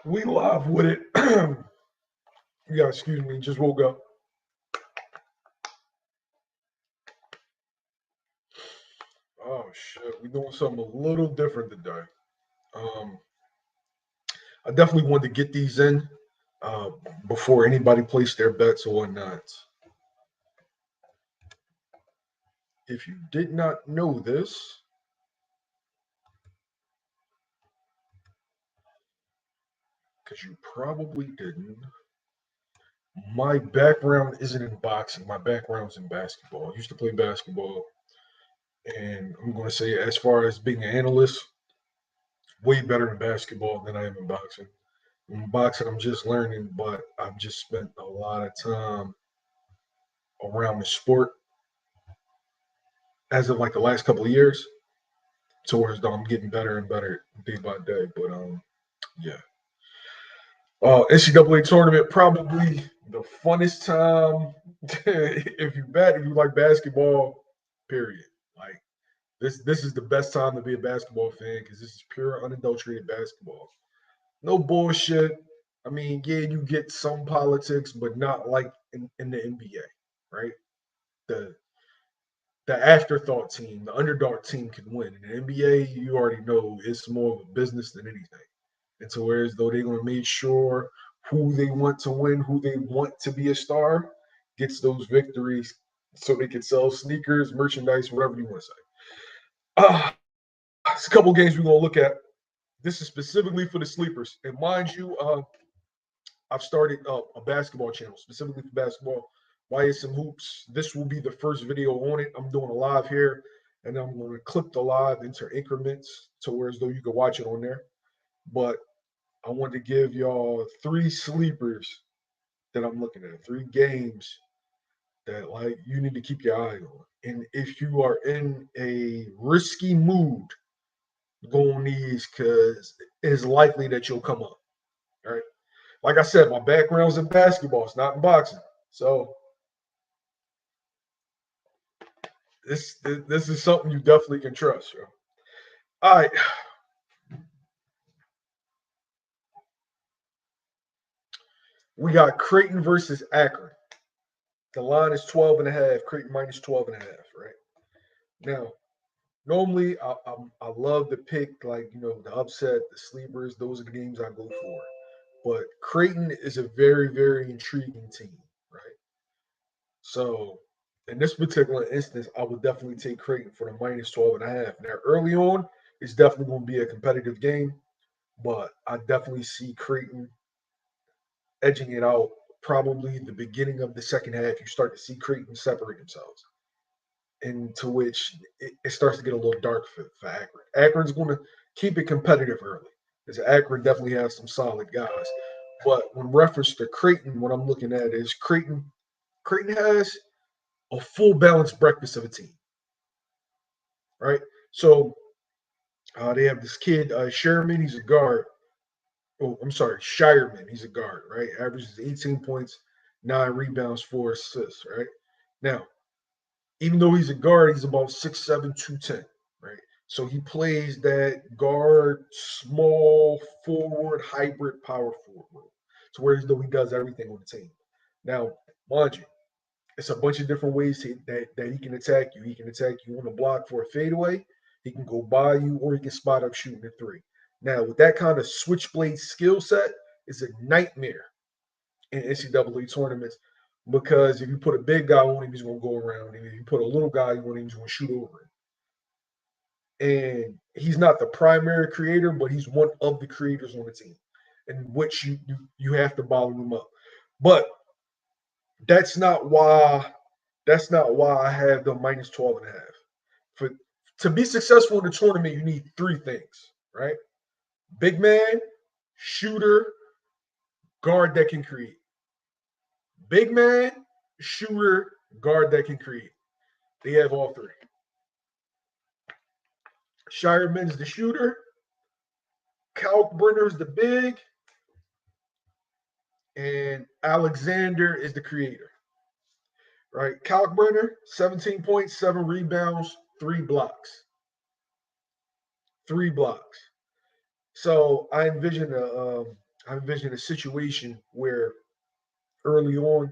We live with it. Yeah, excuse me, just woke up. Oh shit, we doing something a little different today. Um, I definitely wanted to get these in uh, before anybody placed their bets or whatnot. If you did not know this, because you probably didn't, my background isn't in boxing. My background's in basketball. I used to play basketball, and I'm going to say, as far as being an analyst, way better in basketball than I am in boxing. In boxing, I'm just learning, but I've just spent a lot of time around the sport as of like the last couple of years, towards I'm getting better and better day by day. But yeah. NCAA tournament probably the funnest time if you like basketball. Period. Like this is the best time to be a basketball fan because this is pure unadulterated basketball. No bullshit. I mean, yeah, you get some politics, but not like in the NBA, right? The the afterthought team, the underdog team can win. In the NBA, you already know it's more of a business than anything. And so whereas though they're gonna make sure who they want to win, who they want to be a star, gets those victories so they can sell sneakers, merchandise, whatever you want to say. It's a couple games we're gonna look at. This is specifically for the sleepers. And mind you, I've started a basketball channel specifically for basketball. YSM Hoops. This will be the first video on it. I'm doing a live here, and I'm going to clip the live into increments to where as though you can watch it on there. But I want to give y'all three sleepers that I'm looking at, three games that like you need to keep your eye on. And if you are in a risky mood, go on these because it's likely that you'll come up. All right. Like I said, my background's in basketball, it's not in boxing. So this is something you definitely can trust. Yo. All right. We got Creighton versus Akron. The line is 12 and a half. Creighton minus 12 and a half, right? Now, normally I love to pick like, the upset, the sleepers. Those are the games I go for. But Creighton is a very, very intriguing team, right? So in this particular instance, I would definitely take Creighton for the minus 12 and a half. Now, early on, it's definitely going to be a competitive game, but I definitely see Creighton edging it out. Probably the beginning of the second half, you start to see Creighton separate themselves, into which it starts to get a little dark for Akron. Akron's going to keep it competitive early, because Akron definitely has some solid guys. But when reference to Creighton, what I'm looking at is Creighton has a full balanced breakfast of a team, right? So they have this kid, Sherman, he's a guard. Oh, I'm sorry, Shireman, he's a guard, right? Averages 18 points, 9 rebounds, 4 assists, right? Now, even though he's a guard, he's about 6'7", 210, right? So he plays that guard, small forward, hybrid power forward role. So whereas though he does everything on the team. Now, mind you, it's a bunch of different ways that he can attack you. He can attack you on the block for a fadeaway. He can go by you, or he can spot up shooting a three. Now, with that kind of switchblade skill set, is a nightmare in NCAA tournaments because if you put a big guy on him, he's going to go around him. If you put a little guy on him, he's going to shoot over him. And he's not the primary creator, but he's one of the creators on the team, in which you have to bottle him up. But that's not why I have the minus 12 and a half. For to be successful in the tournament, you need three things, right? Big man, shooter, guard that can create. Big man, shooter, guard that can create. They have all three. Shireman's the shooter, Kalkbrenner's the big, and Alexander is the creator. Right? Kalkbrenner, 17 points, 7 rebounds, 3 blocks. 3 blocks. So I envision I envision a situation where early on,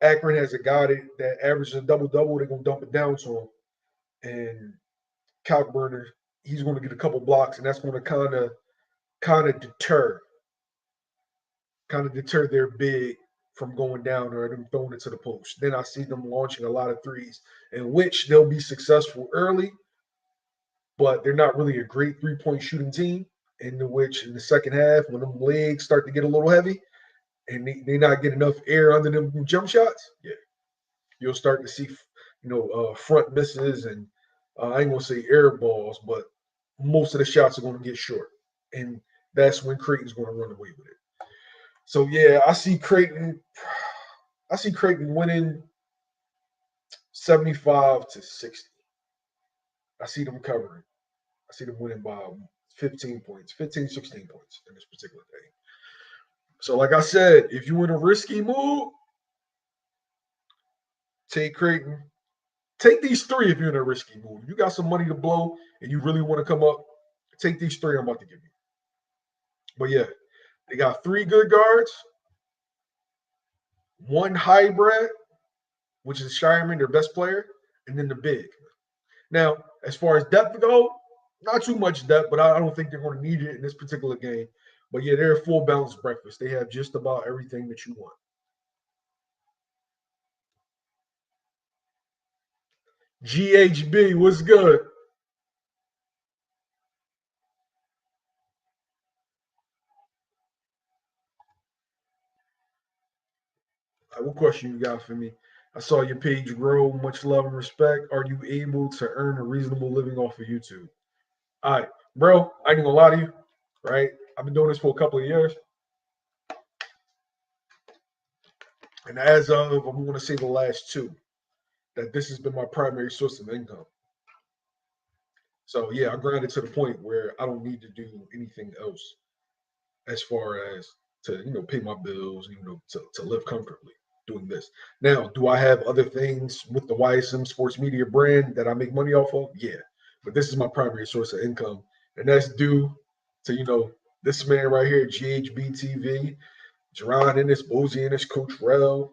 Akron has a guy that averages a double double. They're gonna dump it down to him, and Kalkbrenner, he's going to get a couple blocks, and that's going to kind of deter their big from going down or them throwing it to the post. Then I see them launching a lot of threes, in which they'll be successful early, but they're not really a great 3-point shooting team. In which, in the second half, when them legs start to get a little heavy and they not get enough air under them jump shots, yeah, you'll start to see, front misses and I ain't gonna say air balls, but most of the shots are going to get short, and that's when Creighton's going to run away with it. So yeah, I see Creighton. I see Creighton winning 75-60. I see them covering. I see them winning by 15 points, 15, 16 points in this particular game. So, like I said, if you're in a risky move, take Creighton. Take these three if you're in a risky move. You got some money to blow and you really want to come up, take these three I'm about to give you. But yeah, they got three good guards, one hybrid, which is Shireman, their best player, and then the big. Now, as far as depth go, not too much depth, but I don't think they're going to need it in this particular game. But yeah, they're a full balanced breakfast. They have just about everything that you want. GHB, what's good? What question you got for me? I saw your page grow. Much love and respect. Are you able to earn a reasonable living off of YouTube? All right, bro, I ain't gonna lie to you, right? I've been doing this for a couple of years. And as of, I'm going to say the last two, that this has been my primary source of income. So yeah, I grinded to the point where I don't need to do anything else as far as to pay my bills, to live comfortably doing this. Now, do I have other things with the YSM Sports Media brand that I make money off of? Yeah, but this is my primary source of income, and that's due to this man right here, GHB TV, Jerron Ennis, Bozy Ennis, Coach Rel,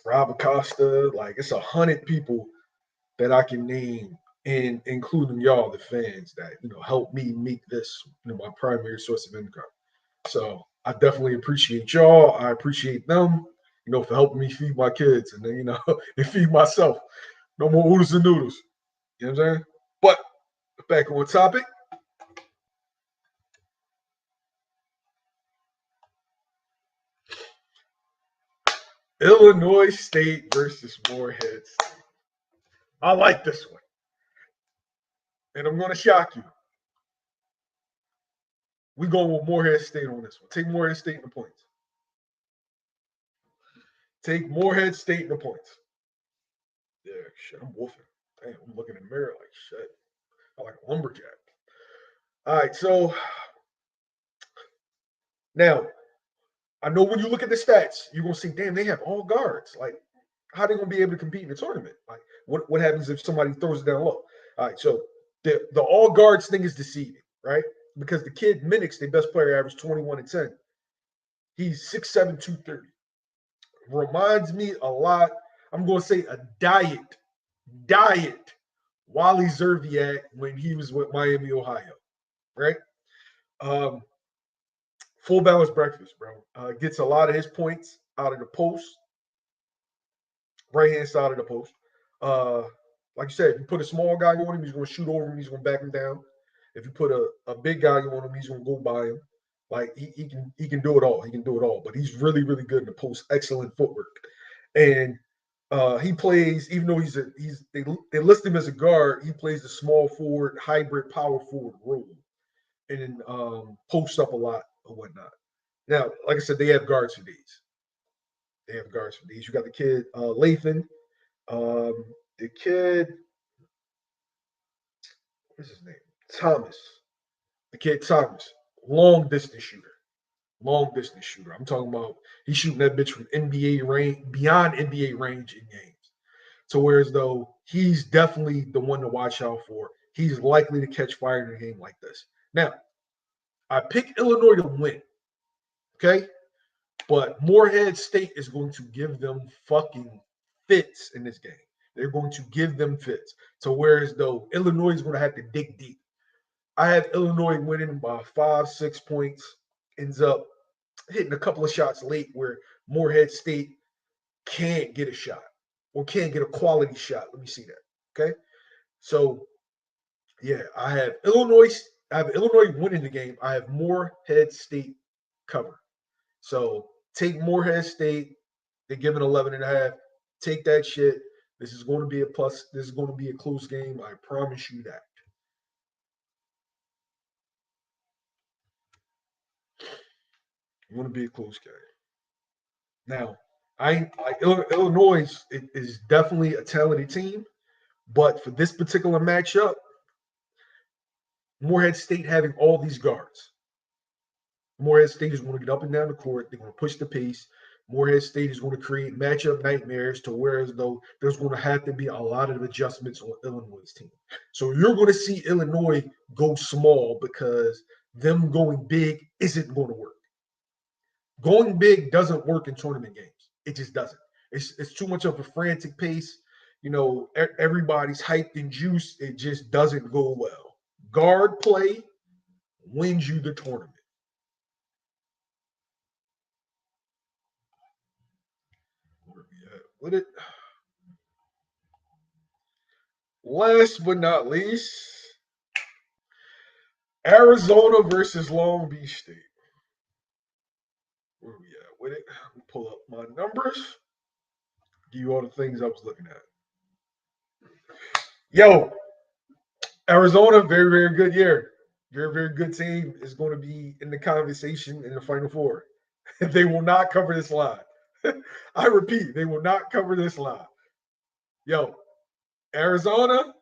Rob Acosta. Like it's 100 people that I can name, and including y'all, the fans, that help me make this my primary source of income. So I definitely appreciate y'all. I appreciate them, for helping me feed my kids and then and feed myself. No more oodles and noodles. You know what I'm saying? But back on topic. Illinois State versus Morehead State. I like this one. And I'm going to shock you. We going with Morehead State on this one. Take Morehead State in the points. Take Morehead State in the points. Yeah, shit, I'm wolfing. Damn, I'm looking in the mirror like shit. I like a lumberjack. All right, so now I know when you look at the stats, you're gonna see, damn, they have all guards. Like, how are they gonna be able to compete in the tournament? Like, what happens if somebody throws it down low? All right, so the all guards thing is deceiving, right? Because the kid Minix, their best player, averaged 21 and 10. He's 6'7", 230. Reminds me a lot. I'm gonna say a diet Wally Zerviak when he was with Miami, Ohio, right? Um, full balance breakfast, bro. Gets a lot of his points out of the post, right hand side of the post. Uh, like you said, if you put a small guy on him, he's going to shoot over him. He's going to back him down. If you put a big guy on him, he's going to go by him. Like he can do it all. He can do it all. But he's really really good in the post. Excellent footwork, and he plays. Even though they list him as a guard, he plays the small forward, hybrid power forward role, and then posts up a lot or whatnot. Now, like I said, they have guards for these. They have guards for these. You got the kid Lathan, the kid, what's his name? Thomas. The kid Thomas, long distance shooter. Long distance shooter. I'm talking about he's shooting that bitch from NBA range, beyond NBA range in games. So whereas though he's definitely the one to watch out for, he's likely to catch fire in a game like this. Now, I picked Illinois to win. Okay? But Morehead State is going to give them fucking fits in this game. They're going to give them fits. So whereas though Illinois is going to have to dig deep. I have Illinois winning by 5-6 points. Ends up hitting a couple of shots late where Morehead State can't get a shot or can't get a quality shot. Let me see that. Okay. So yeah, I have Illinois winning the game. I have Morehead State cover. So take Morehead State. They give it 11.5. Take that shit. This is going to be a plus. This is going to be a close game. I promise you that. It's going to be a close game. Now, Illinois is definitely a talented team, but for this particular matchup, Morehead State having all these guards. Morehead State is going to get up and down the court. They're going to push the pace. Morehead State is going to create matchup nightmares to where as though there's going to have to be a lot of adjustments on Illinois' team. So you're going to see Illinois go small because them going big isn't going to work. Going big doesn't work in tournament games. It just doesn't. It's too much of a frantic pace. Everybody's hyped and juiced. It just doesn't go well. Guard play wins you the tournament. Where are we at with it? Last but not least, Arizona versus Long Beach State. Where are we at with it? Let me pull up my numbers. Give you all the things I was looking at. Yo, Arizona, very, very good year. Very, very good team is going to be in the conversation in the Final Four. They will not cover this line. I repeat, they will not cover this line. Yo, Arizona.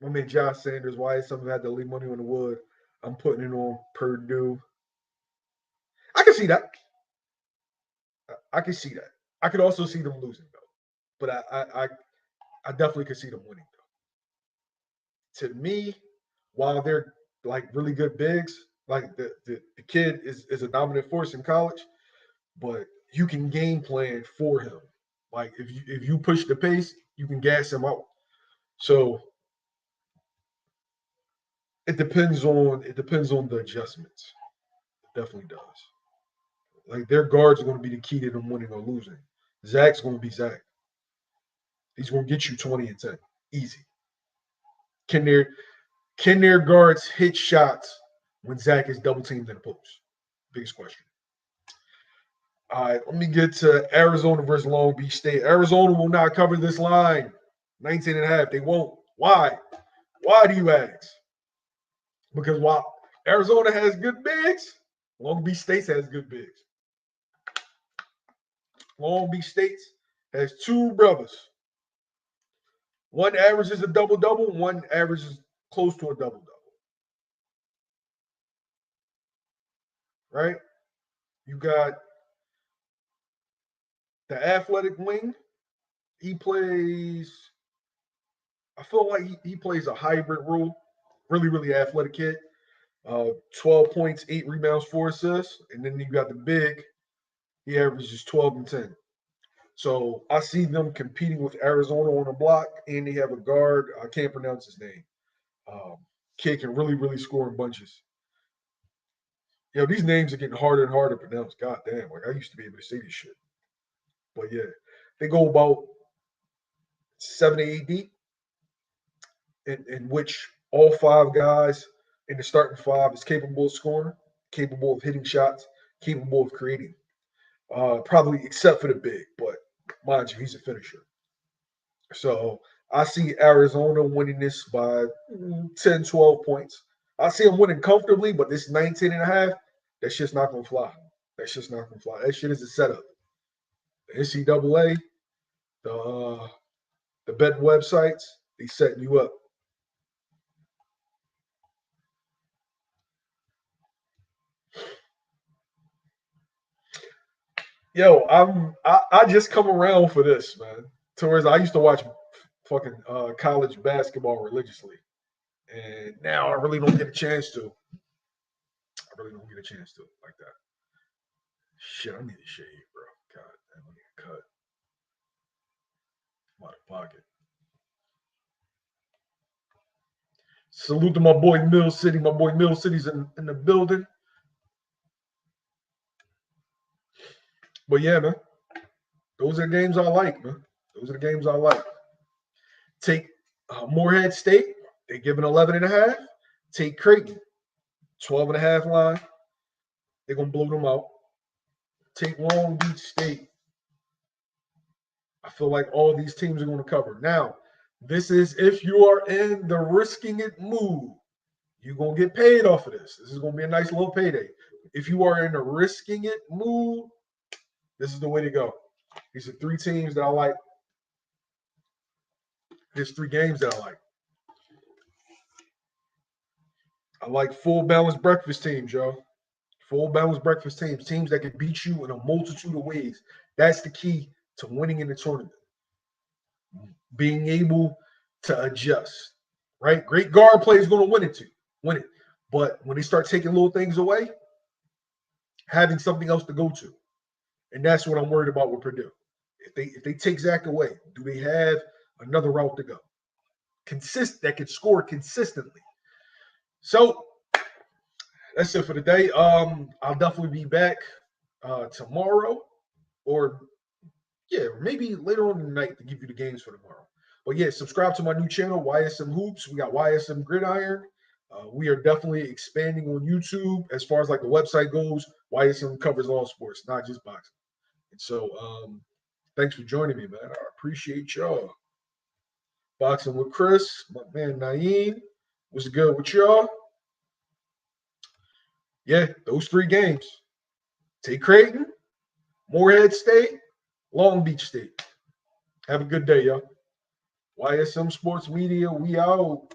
My man Josh Sanders, why is something had to leave money on the wood? I'm putting it on Purdue. I can see that. I can see that. I could also see them losing though, but I definitely could see them winning though. To me, while they're like really good bigs, like the kid is a dominant force in college, but you can game plan for him. Like if you push the pace, you can gas him out. So it depends on the adjustments. It definitely does. Like their guards are going to be the key to them winning or losing. Zach's going to be Zach. He's going to get you 20 and 10. Easy. Can their can their guards hit shots when Zach is double teamed in the post? Biggest question. All right, let me get to Arizona versus Long Beach State. Arizona will not cover this line. 19 and a half. They won't. Why? Why do you ask? Because while Arizona has good bigs, Long Beach State has good bigs. Long Beach State has two brothers. One averages a double double, one averages close to a double double. Right? You got the athletic wing. He plays, I feel like he plays a hybrid role. Really, really athletic kid. 12 points, 8 rebounds, 4 assists. And then you got the big, he averages 12 and 10. So I see them competing with Arizona on the block, and they have a guard. I can't pronounce his name. Um, Kid can really, really score in bunches. These names are getting harder and harder to pronounce. God damn, like I used to be able to say this shit. But yeah, they go about 7 to 8 deep, in which all five guys in the starting five is capable of scoring, capable of hitting shots, capable of creating. Probably except for the big, but mind you, he's a finisher. So I see Arizona winning this by 10, 12 points. I see them winning comfortably, but this 19 and a half, that's just not going to fly. That's just not going to fly. That shit is a setup. The NCAA, the betting websites, they setting you up. Yo, I just come around for this, man. Towards I used to watch fucking college basketball religiously, and now I really don't get a chance to. I really don't get a chance to like that. Shit, I need a shave, bro. God damn, I need a cut. I'm out of pocket. Salute to my boy Mill City. My boy Mill City's in the building. But yeah, man. Those are the games I like, man. Those are the games I like. Take Morehead State. They give an 11.5. Take Creighton. 12.5 line. They're going to blow them out. Take Long Beach State. I feel like all these teams are going to cover. Now, this is if you are in the risking it mood. You're going to get paid off of this. This is going to be a nice little payday. If you are in the risking it mood, this is the way to go. These are 3 teams that I like. There's 3 games that I like. I like full balanced breakfast teams, yo. Full balanced breakfast teams. Teams that can beat you in a multitude of ways. That's the key to winning in the tournament. Being able to adjust, right? Great guard play is going to win it. But when they start taking little things away, having something else to go to. And that's what I'm worried about with Purdue. If they take Zach away, do they have another route to go? That can score consistently. So that's it for today. I'll definitely be back tomorrow, or maybe later on in the night to give you the games for tomorrow. But yeah, subscribe to my new channel, YSM Hoops. We got YSM Gridiron. We are definitely expanding on YouTube as far as like the website goes. YSM covers all sports, not just boxing. And so, thanks for joining me, man. I appreciate y'all. Boxing with Chris, my man Naeem. Was good with y'all. Yeah, those 3 games. Take Creighton, Morehead State, Long Beach State. Have a good day, y'all. YSM Sports Media, we out.